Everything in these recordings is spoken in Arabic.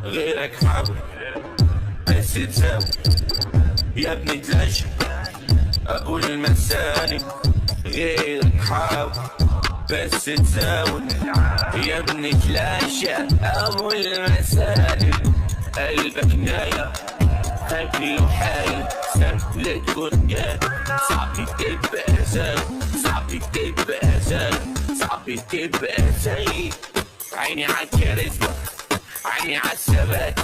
غيرك حاول بس تساوي يا ابني تلاشى ابو المسالك. غيرك حاول بس تساوي يا ابني تلاشى ابو المسالك. قلبك نايم اكله حايل سهل تكون جاد. صعب تبقى زي صعب تبقى زي صعب تبقى زي. عيني عالكاريزما عيني عالثبات.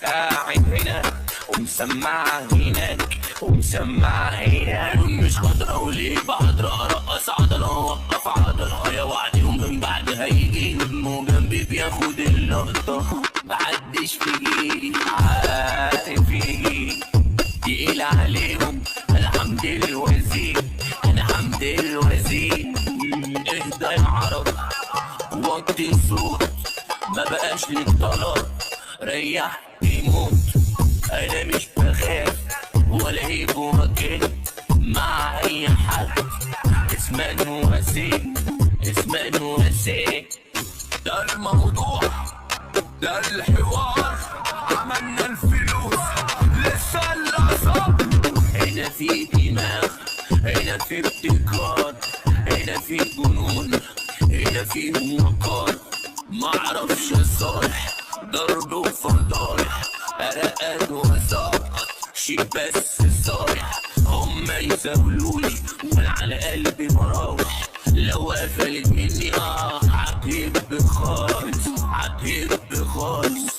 قاعد هنا ومسمعة هناك ومسمعة هناك. مش قادر اقول بقدر ارقص عضلة اوقف عضلة. يا وعدي ومن بعد هيجي منه جنبي بياخد اللقطة. محدش في جيلي عارف يجي تقيل عليهم. انا حمد الوزير انا حمد الوزير. اهدى يا عرب وطي الصوت ما بقاش لك طلب. ريح يموت انا مش بخاف ولا يبوكل مع اي حد. اسمه وسيم اسمه وسيم. ده الموضوع ده الحوار عملنا الفلوس لسه الأصاب. هنا في دماغ هنا في ابتكار هنا في جنون هنا في وقار. معرفش الصالح ضرب وفضايح أرقد وسقط شي بس صالح. هما يساولولي وانا على قلبي مراوح. لو قفلت مني هتهب خالص هتهب خالص.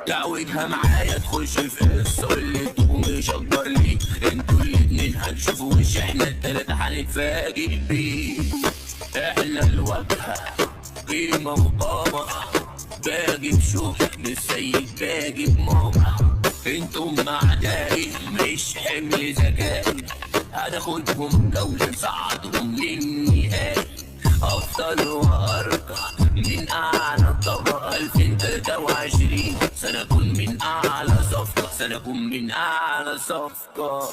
تعويجها معايا تخش في قصة واللي تقوم يشجر لي. انتوا الاتنين هتشوفوا وش احنا التلاتة هنتفاجئ بيه. احنا الواجهة قيمة وطامة. باجي بشوف للسيد باجي بماما. انتم اعدائي مش حمل ذكائي. هناخدهم جولة نصعدهم للنهائي. افضل وارقى من اعلى طبقة 2023. سنكون من اعلى صفقة سنكون من اعلى صفقة.